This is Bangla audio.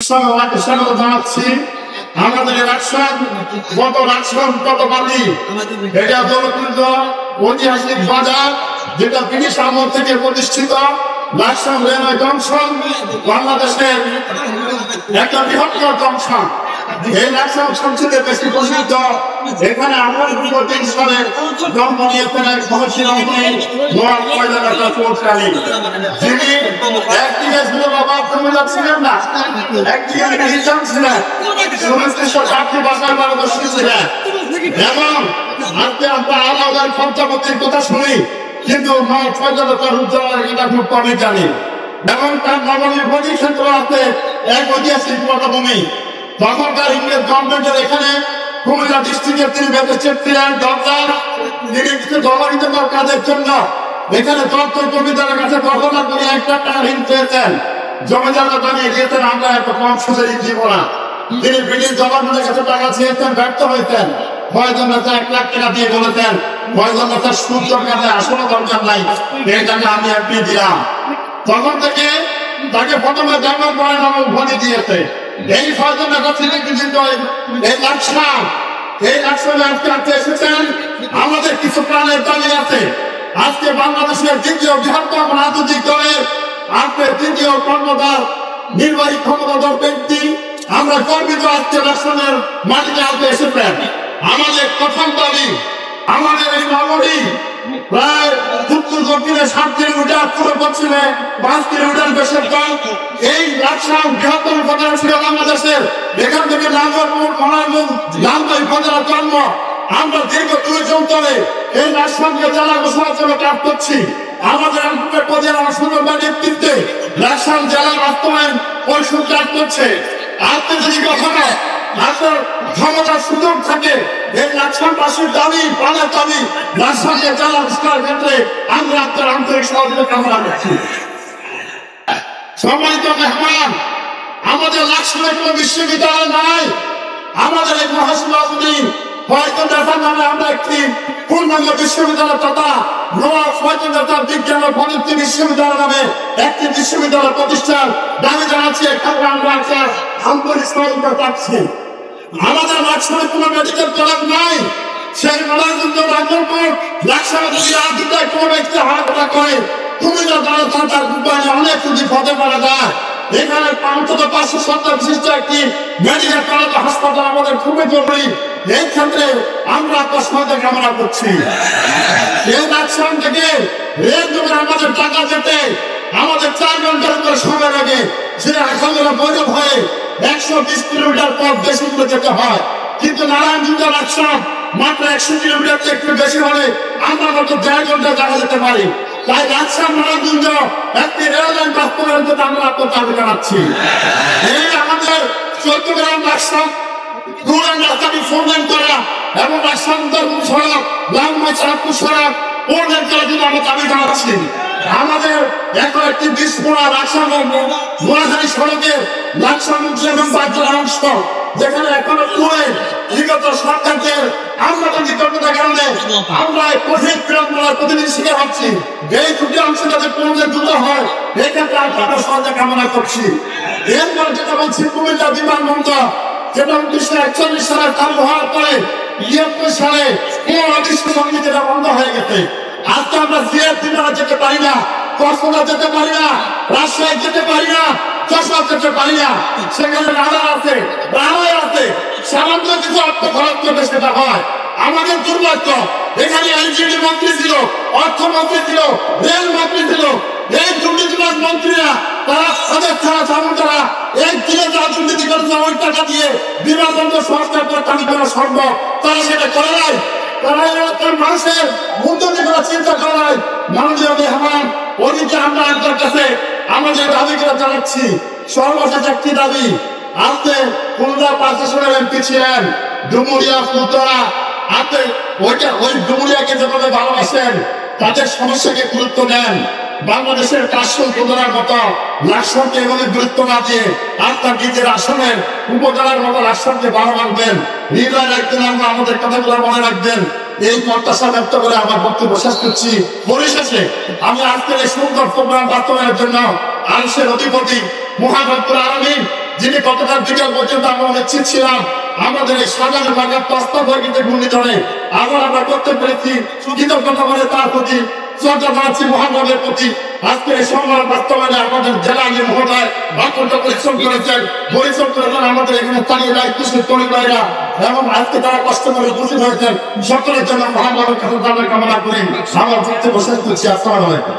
স্বাগত জানাচ্ছি। আমাদের রাজশাহী গত রাজশাহী গতকালই এটা জনপ্রিয় ঐতিহাসিক বাজার, যেটা ব্রিটিশ আমল থেকে প্রতিষ্ঠিত রাজশাহী রেলওয়ে জংশন, বাংলাদেশের একটা বৃহত্তর জংশন। এই রাজশাহী সংসদে বেশি প্রসিদ্ধ। এখানে আমরা ৩ সালে জন্ম নিয়েছেন এক মহসিনী নোয়াব পয়দাটা চৌধুরী, যিনি একদিকে ছিল বাবা কুমিল্লা ছিলেন না, একদিকে হিসাম ছিলেন, সুনির্দিষ্ট চাকরি বাসায় পারদর্শী ছিলেন। এবং আজকে আমরা আলাদার পঞ্চাবতীর কথা শুনি, কিন্তু নোয়াব পয়দাটার উজ্জ্বলের এটা খুব কমই জানি। এবং তার নগরীর প্রতি ক্ষেত্র আছে এক ঐতিহাসিক পটভূমি। তখনকার ইংরেজ গভর্নমেন্টের এখানে কুমিল্লা ডিস্ট্রিক্টের তিনি ম্যাজিস্ট্রেট ছিলেন, জর্জার, তিনি জনহিত কাজের জন্য এখানে তত্ত্ব জমিদারের কাছে ঘটনা করে 1 লাখ টাকা ঋণ পেয়েছেন। জমিদাররা জানিয়ে দিয়েছেন আমরা এত কম সুদে ঋণ দিব না। তিনি ব্রিটিশ গভর্নমেন্টের কাছে টাকা চেয়েছেন, ব্যর্থ হয়েছেন। কয়েকজন নেতা 1 লাখ টাকা দিয়ে বলেছেন, কয়েকজন নেতার সুদ দরকার নেই, আসলে দরকার নাই, এই টাকা আমি আপনি দিলাম। তখন থেকে তাকে প্রথমে জানার পরে নাম উপাধি দিয়েছে। এই ছয়জন নেতা থেকে কিন্তু এই লাকসামে আজকে এসেছেন। আমাদের কিছু প্রাণের দাবি আছে। আজকে বাংলাদেশের দ্বিতীয় বৃহত্তম রাজনৈতিক দলের আজকে তৃতীয় কর্মদার নির্বাহী ক্ষমতাধর ব্যক্তি আমরা গর্বিত। আজকে লাকসামের মাটিতে আজকে এসেছেন। আমাদের প্রথম দাবি, আমাদের এই নগরী প্রায় উত্তর দক্ষিণে 7 কিলোমিটার, পূর্ব পশ্চিমে 5 কিলোমিটার বেশি কম। এই লাকসাম বৃহত্তম উপজেলা ছিল বাংলাদেশের। এখান থেকে নাঙ্গলপুর, মনারপুর, লালবাই উপজেলা জন্ম। আমরা দীর্ঘ 2 যুগ ধরে এই লাকসামকে জেলা ঘোষণার জন্য কাজ করছি। আমাদের উপজেলা সুন্দরবন নেতৃত্বে লাকসাম জেলা বাস্তবায়ন পরিষদ কাজ করছে। আজকে যদি কখনো আপনার ক্ষমতার সুযোগ থাকে, এই লাকসামবাসীর দাবি, প্রাণের দাবি, লাকসামকে জেলা ঘোষণার ক্ষেত্রে আমরা আপনার আন্তরিক সহযোগিতা কামনা করছি। সম্মানিত মেহমান, আমাদের লাকসামে কোনো বিশ্ববিদ্যালয় নাই। আমাদের এই মহাসভাপতি নামে আমরা একটি পূর্ণাঙ্গ বিশ্ববিদ্যালয় তথা নোয়াব ফয়জুন্নেসা বিজ্ঞান ও প্রযুক্তি বিশ্ববিদ্যালয় নামে একটি বিশ্ববিদ্যালয় প্রতিষ্ঠান দাবি জানাচ্ছি। এখানে আমরা একটা আন্তরিক সহযোগিতা চাচ্ছি। আমাদের লাকসামে কোনো মেডিকেল কলেজ নাই। সেই মনোরঞ্জন রাজ্যপুর লাকসামে যদি আদিতে কোনো ব্যক্তি হারাধরা করে, কুমিল্লা জনসংখ্যার রূপায়ণে অনেক রোগী হতে পারা যায়। এখানে অন্তত 570 বিশিষ্ট একটি মেডিকেল কলেজ হাসপাতাল আমাদের খুবই জরুরি। এই ক্ষেত্রে আমরা আপনার সহায়তা কামনা করছি। এই লাকসাম থেকে রেল যোগে আমাদের টাকা যেতে আমাদের 4 ঘন্টার উপরে সময় লাগে। যে এখন বৈরব হয়ে 120 কিলোমিটার পথ বেশি করে যেতে হয়, কিন্তু নারায়ণগঞ্জ লাকসাম মাত্র 100 কিলোমিটার থেকে একটু বেশি হলে আমরা মাত্র 1.5 ঘন্টা জায়গা যেতে পারি। তাই লাকসাম নারায়ণগঞ্জ একটি রেল লাইন বাস্তবায়ন করতে আমরা আপনার দাবি জানাচ্ছি। এই আমাদের চট্টগ্রাম লাকসাম ফোরলেন করা এবং লাকসাম সড়ক, লালমাই চাঁদপুর সড়ক ফোরলেন করার জন্য আমরা দাবি জানাচ্ছি। আমাদের এখন একটি বিস্ফোরা লাকসাম নোয়াখালী সড়কে লাকসাম এবং বাজার অংশ, যেখানে এখনো বিগত সরকারদের আমলাতান্ত্রিকতার কারণে আমরা কঠিন বিড়ম্বনার প্রতিনিধি শিকার হচ্ছি। এই দুটি অংশ যাতে পৌঁছে দ্রুত হয়, এক্ষেত্রে আমরা সহজে কামনা করছি। এরপর যেটা বলছি, কুমিল্লা বিমানবন্দর যেটা 1941 সালে চালু হওয়ার পরে 73 সালে যেটা বন্ধ হয়ে গেছে। আজকে আমরা সিআরপিরা যেতে পারি না, কক্সবাজার যেতে পারি না, রাজশাহী যেতে পারি না, যশোর যেতে পারি না। সেখানে রাডার আছে, রানওয়ে আছে, সামান্য কিছু অর্থ খরচ করতে সেটা হয়। আমাদের দুর্ভাগ্য, এখানে আইনজীবী মন্ত্রী ছিল, অর্থমন্ত্রী ছিল, রেল মন্ত্রী ছিল। এই দুর্নীতিবাজ মন্ত্রীরা তারা তাদের ছাড়া সামন্তরা একদিনে যারা দুর্নীতি করেছে ওই টাকা দিয়ে বিমানবন্দর সংস্কার করে চালু করা সম্ভব, তারা সেটা করে নাই। তারা এলাকার মানুষের উন্নতি করার চিন্তা করে নাই। মাননীয় মেহমান, ওদিকে আমরা আপনার কাছে আমাদের দাবিগুলো জানাচ্ছি। সর্বশেষ একটি দাবি, আজকে খুলনা 5 আসনের এমপি ছিলেন ডুমুরিয়া ফুলতরা। আপনি ওই ডুমুরিয়াকে যেভাবে ভালোবাসেন, তাদের সমস্যাকে গুরুত্ব দেন। বাংলাদেশের কাশফুল উপজেলার মতো লাকসামকে এভাবে গুরুত্ব না দিয়ে আপনার নিজের আসনের উপজেলার মতো লাকসামকে ভালো রাখবেন, হৃদয় রাখবেন, আমরা আমাদের কথাগুলো মনে রাখবেন। এই প্রত্যাশা ব্যক্ত করে আমার বক্তব্য শেষ করছি। পরিশেষে আমি আজকের এই সুন্দর প্রোগ্রাম বাস্তবায়নের জন্য আরশের অধিপতি মহান রব্বুল আলামিন যিনি গতটা বিকেল পর্যন্ত আমরা নিশ্চিত ছিলাম আমাদের এই সাজানো লাগা প্রস্তাব হয়ে কিন্তু ঘূর্ণিঝড়ে আবার আমরা করতে পেরেছি কৃতজ্ঞতা বলে তার প্রতি শ্রদ্ধা জানাচ্ছি মহানগরের প্রতি। আজকে এই সংগ্রাম বাস্তবায়নে আমাদের জেলা মহোদয় অত্যন্ত পরিশ্রম করেছেন আমাদের এখানে স্থানীয় দায়িত্বশীল পরিবারেরা এবং আজকে তারা কষ্ট করে উপস্থিত হয়েছেন। সকলের জন্য মহানগরের কাছে তাদের কামনা করি। আমার বক্তব্য শেষ করছি। আসসালামু আলাইকুম।